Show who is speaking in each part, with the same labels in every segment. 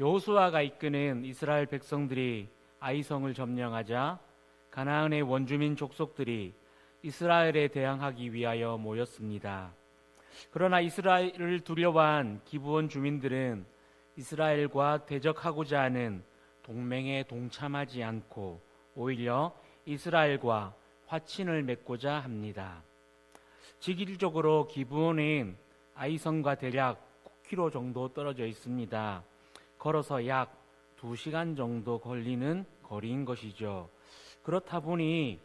Speaker 1: 여호수아가 이끄는 이스라엘 백성들이 아이성을 점령하자 가나안의 원주민 족속들이 이스라엘에 대항하기 위하여 모였습니다. 그러나 이스라엘을 두려워한 기브온 주민들은 이스라엘과 대적하고자 하는 동맹에 동참하지 않고 오히려 이스라엘과 화친을 맺고자 합니다. 지질적으로 기브온은 아이성과 대략 9km 정도 떨어져 있습니다. 걸어서 약 2시간 정도 걸리는 거리인 것이죠. 그렇다 보니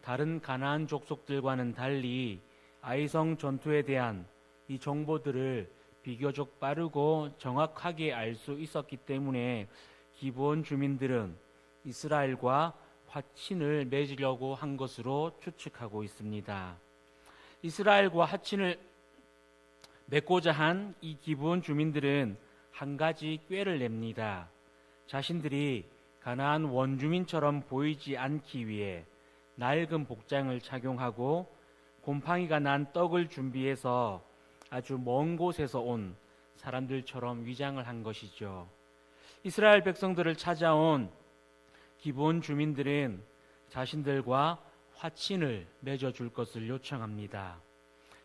Speaker 1: 다른 가나안 족속들과는 달리 아이성 전투에 대한 이 정보들을 비교적 빠르고 정확하게 알 수 있었기 때문에 기브온 주민들은 이스라엘과 화친을 맺으려고 한 것으로 추측하고 있습니다. 이스라엘과 화친을 맺고자 한 이 기브온 주민들은 한 가지 꾀를 냅니다. 자신들이 가나안 원주민처럼 보이지 않기 위해 낡은 복장을 착용하고 곰팡이가 난 떡을 준비해서 아주 먼 곳에서 온 사람들처럼 위장을 한 것이죠. 이스라엘 백성들을 찾아온 기브온 주민들은 자신들과 화친을 맺어줄 것을 요청합니다.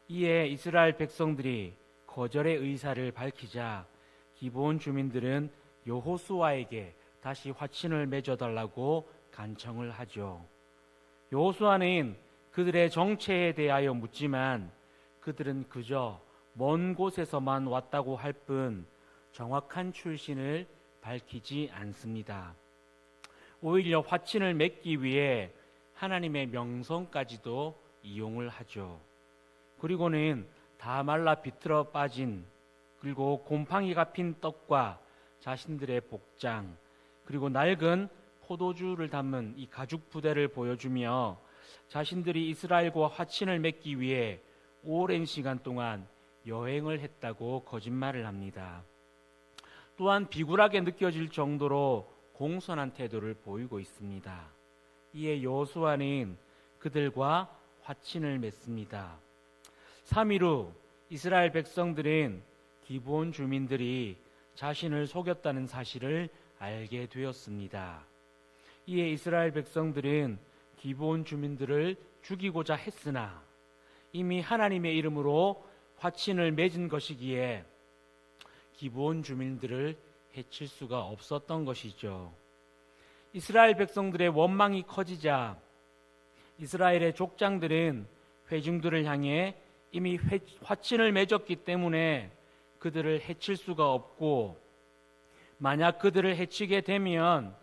Speaker 1: 이에 이스라엘 백성들이 거절의 의사를 밝히자 기브온 주민들은 여호수아에게 다시 화친을 맺어달라고 간청을 하죠. 여호수아는 그들의 정체에 대하여 묻지만 그들은 그저 먼 곳에서만 왔다고 할 뿐 정확한 출신을 밝히지 않습니다. 오히려 화친을 맺기 위해 하나님의 명성까지도 이용을 하죠. 그리고는 다 말라 비틀어 빠진 그리고 곰팡이가 핀 떡과 자신들의 복장 그리고 낡은 포도주를 담은 이 가죽 부대를 보여주며 자신들이 이스라엘과 화친을 맺기 위해 오랜 시간 동안 여행을 했다고 거짓말을 합니다. 또한 비굴하게 느껴질 정도로 공손한 태도를 보이고 있습니다. 이에 여호수아는 그들과 화친을 맺습니다. 3일 후 이스라엘 백성들은 기브온 주민들이 자신을 속였다는 사실을 알게 되었습니다. 이에 이스라엘 백성들은 기브온 주민들을 죽이고자 했으나 이미 하나님의 이름으로 화친을 맺은 것이기에 기브온 주민들을 해칠 수가 없었던 것이죠. 이스라엘 백성들의 원망이 커지자 이스라엘의 족장들은 회중들을 향해 이미 화친을 맺었기 때문에 그들을 해칠 수가 없고 만약 그들을 해치게 되면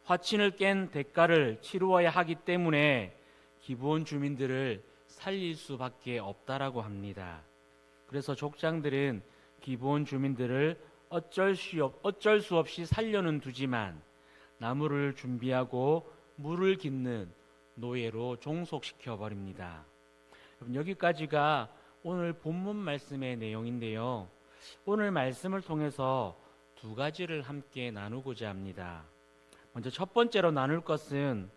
Speaker 1: 화친을 깬 대가를 치루어야 하기 때문에 기브온 주민들을 살릴 수밖에 없다라고 합니다. 그래서 족장들은 기브온 주민들을 어쩔 수 없이 살려는 두지만 나무를 준비하고 물을 깃는 노예로 종속시켜 버립니다. 여기까지가 오늘 본문 말씀의 내용인데요. 오늘 말씀을 통해서 두 가지를 함께 나누고자 합니다. 먼저 첫 번째로 나눌 것은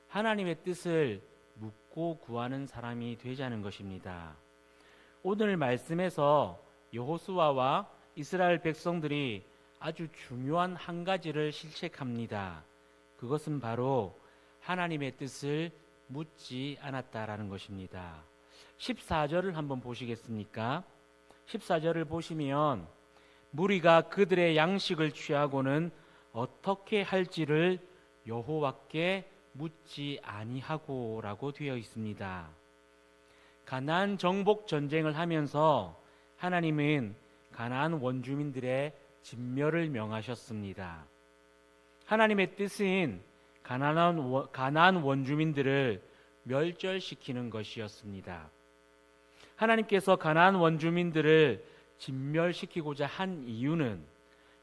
Speaker 1: 하나님의 뜻을 묻고 구하는 사람이 되자는 것입니다. 오늘 말씀에서 여호수아와 이스라엘 백성들이 아주 중요한 한 가지를 실책합니다. 그것은 바로 하나님의 뜻을 묻지 않았다라는 것입니다. 14절을 한번 보시겠습니까? 14절을 보시면 무리가 그들의 양식을 취하고는 어떻게 할지를 여호와께 묻지 아니하고라고 되어 있습니다. 가나안 정복 전쟁을 하면서 하나님은 가나안 원주민들의 진멸을 명하셨습니다. 하나님의 뜻은 가나안 원주민들을 멸절시키는 것이었습니다. 하나님께서 가나안 원주민들을 진멸시키고자 한 이유는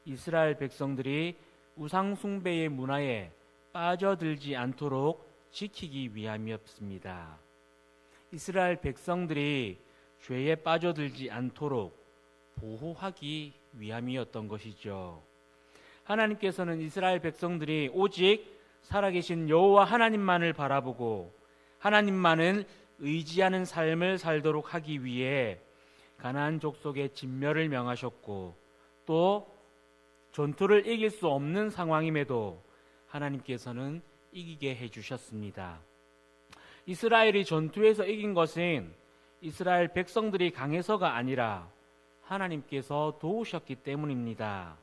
Speaker 1: 이스라엘 백성들이 우상숭배의 문화에 빠져들지 않도록 지키기 위함이었습니다. 이스라엘 백성들이 죄에 빠져들지 않도록 보호하기 위함이었던 것이죠. 하나님께서는 이스라엘 백성들이 오직 살아계신 여호와 하나님만을 바라보고 하나님만을 의지하는 삶을 살도록 하기 위해 가나안 족속의 진멸을 명하셨고 또 전투를 이길 수 없는 상황임에도 하나님께서는 이기게 해주셨습니다. 이스라엘이 전투에서 이긴 것은 이스라엘 백성들이 강해서가 아니라 하나님께서 도우셨기 때문입니다.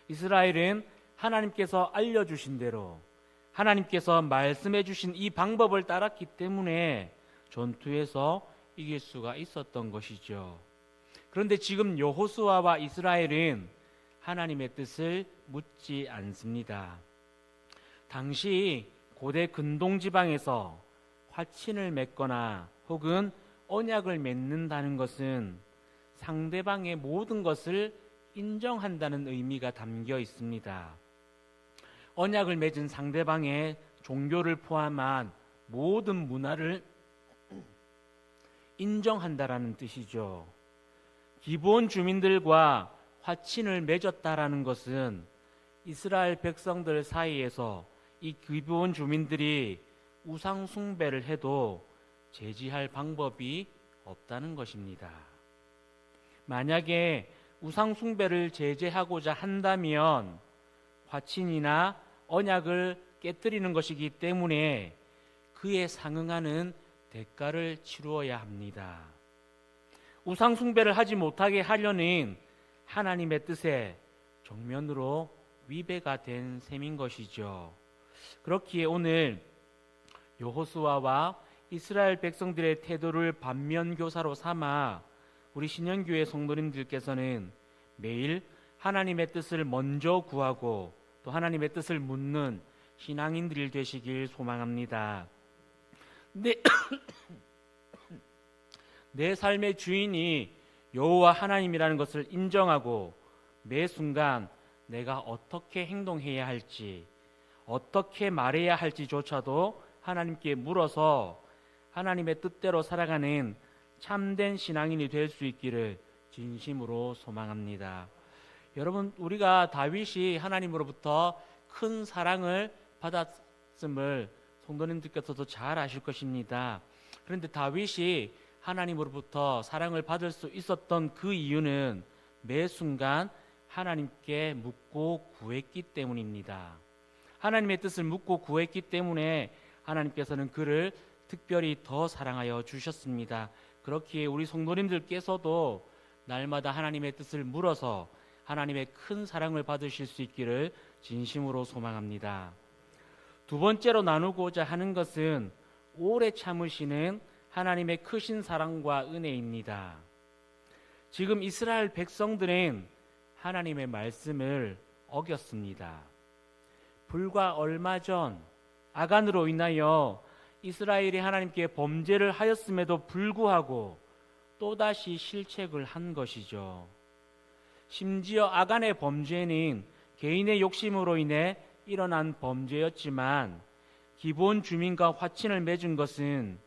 Speaker 1: 이스라엘은 하나님께서 알려주신 대로 하나님께서 말씀해 주신 이 방법을 따랐기 때문에 전투에서 이길 수가 있었던 것이죠. 그런데 지금 여호수아와 이스라엘은 하나님의 뜻을 묻지 않습니다. 당시 고대 근동 지방에서 화친을 맺거나 혹은 언약을 맺는다는 것은 상대방의 모든 것을 인정한다는 의미가 담겨 있습니다. 언약을 맺은 상대방의 종교를 포함한 모든 문화를 인정한다라는 뜻이죠. 기브온 주민들과 화친을 맺었다라는 것은 이스라엘 백성들 사이에서 이 기브온 주민들이 우상 숭배를 해도 제지할 방법이 없다는 것입니다. 만약에 우상 숭배를 제재하고자 한다면 화친이나 언약을 깨뜨리는 것이기 때문에 그에 상응하는 대가를 치루어야 합니다. 우상 숭배를 하지 못하게 하려는 하나님의 뜻에 정면으로 위배가 된 셈인 것이죠. 그렇기에 오늘 여호수아와 이스라엘 백성들의 태도를 반면교사로 삼아 우리 신현교회 성도님들께서는 매일 하나님의 뜻을 먼저 구하고 또 하나님의 뜻을 묻는 신앙인들이 되시길 소망합니다. 내 삶의 주인이 여호와 하나님이라는 것을 인정하고 매 순간 내가 어떻게 행동해야 할지, 어떻게 말해야 할지조차도 하나님께 물어서 하나님의 뜻대로 살아가는 참된 신앙인이 될 수 있기를 진심으로 소망합니다. 여러분, 우리가 다윗이 하나님으로부터 큰 사랑을 받았음을 성도님들께서도 잘 아실 것입니다. 그런데 다윗이 하나님으로부터 사랑을 받을 수 있었던 그 이유는 매 순간 하나님께 묻고 구했기 때문입니다. 하나님의 뜻을 묻고 구했기 때문에 하나님께서는 그를 특별히 더 사랑하여 주셨습니다. 그렇기에 우리 성도님들께서도 날마다 하나님의 뜻을 물어서 하나님의 큰 사랑을 받으실 수 있기를 진심으로 소망합니다. 두 번째로 나누고자 하는 것은 오래 참으시는 하나님의 크신 사랑과 은혜입니다. 지금 이스라엘 백성들은 하나님의 말씀을 어겼습니다. 불과 얼마 전 아간으로 인하여 이스라엘이 하나님께 범죄를 하였음에도 불구하고 또다시 실책을 한 것이죠. 심지어 아간의 범죄는 개인의 욕심으로 인해 일어난 범죄였지만 기브온 주민과 화친을 맺은 것은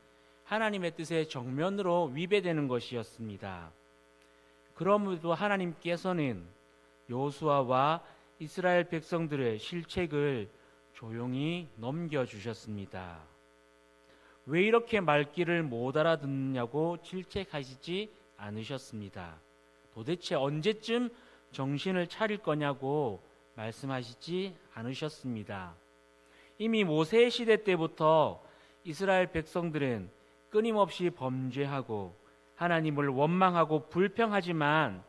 Speaker 1: 하나님의 뜻에 정면으로 위배되는 것이었습니다. 그러므로 하나님께서는 여호수아와 이스라엘 백성들의 실책을 조용히 넘겨주셨습니다. 왜 이렇게 말귀를 못 알아듣느냐고 질책하시지 않으셨습니다. 도대체 언제쯤 정신을 차릴 거냐고 말씀하시지 않으셨습니다. 이미 모세 시대 때부터 이스라엘 백성들은 끊임없이 범죄하고 하나님을 원망하고 불평하지만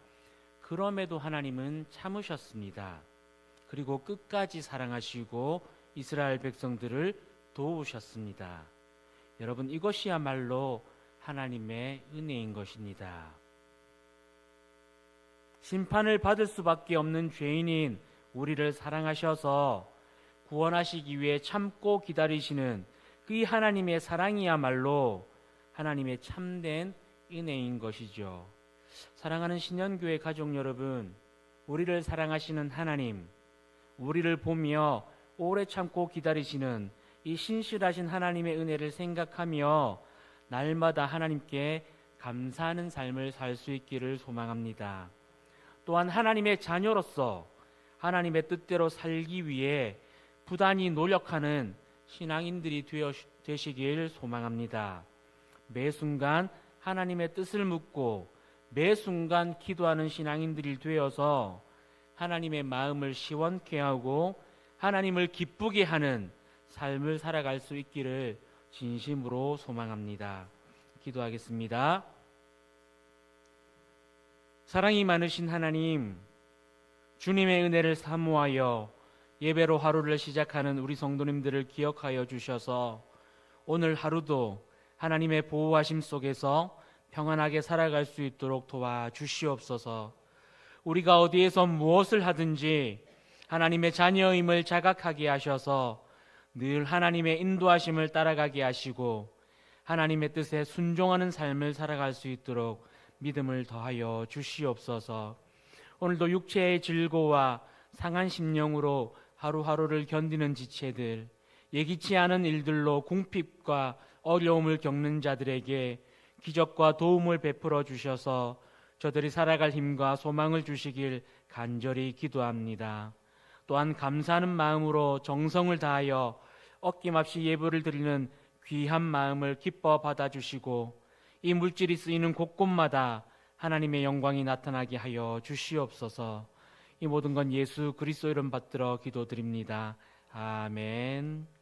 Speaker 1: 그럼에도 하나님은 참으셨습니다. 그리고 끝까지 사랑하시고 이스라엘 백성들을 도우셨습니다. 여러분, 이것이야말로 하나님의 은혜인 것입니다. 심판을 받을 수밖에 없는 죄인인 우리를 사랑하셔서 구원하시기 위해 참고 기다리시는 그 하나님의 사랑이야말로 하나님의 참된 은혜인 것이죠. 사랑하는 신현교회 가족 여러분, 우리를 사랑하시는 하나님, 우리를 보며 오래 참고 기다리시는 이 신실하신 하나님의 은혜를 생각하며 날마다 하나님께 감사하는 삶을 살 수 있기를 소망합니다. 또한 하나님의 자녀로서 하나님의 뜻대로 살기 위해 부단히 노력하는 신앙인들이 되시길 소망합니다. 매 순간 하나님의 뜻을 묻고 매 순간 기도하는 신앙인들이 되어서 하나님의 마음을 시원케 하고 하나님을 기쁘게 하는 삶을 살아갈 수 있기를 진심으로 소망합니다. 기도하겠습니다. 사랑이 많으신 하나님, 주님의 은혜를 사모하여 예배로 하루를 시작하는 우리 성도님들을 기억하여 주셔서 오늘 하루도 하나님의 보호하심 속에서 평안하게 살아갈 수 있도록 도와주시옵소서. 우리가 어디에서 무엇을 하든지 하나님의 자녀임을 자각하게 하셔서 늘 하나님의 인도하심을 따라가게 하시고 하나님의 뜻에 순종하는 삶을 살아갈 수 있도록 믿음을 더하여 주시옵소서. 오늘도 육체의 질고와 상한 심령으로 하루하루를 견디는 지체들, 예기치 않은 일들로 궁핍과 어려움을 겪는 자들에게 기적과 도움을 베풀어 주셔서 저들이 살아갈 힘과 소망을 주시길 간절히 기도합니다. 또한 감사하는 마음으로 정성을 다하여 어김없이 예배를 드리는 귀한 마음을 기뻐 받아주시고 이 물질이 쓰이는 곳곳마다 하나님의 영광이 나타나게 하여 주시옵소서. 이 모든 건 예수 그리스도 이름 받들어 기도드립니다. 아멘.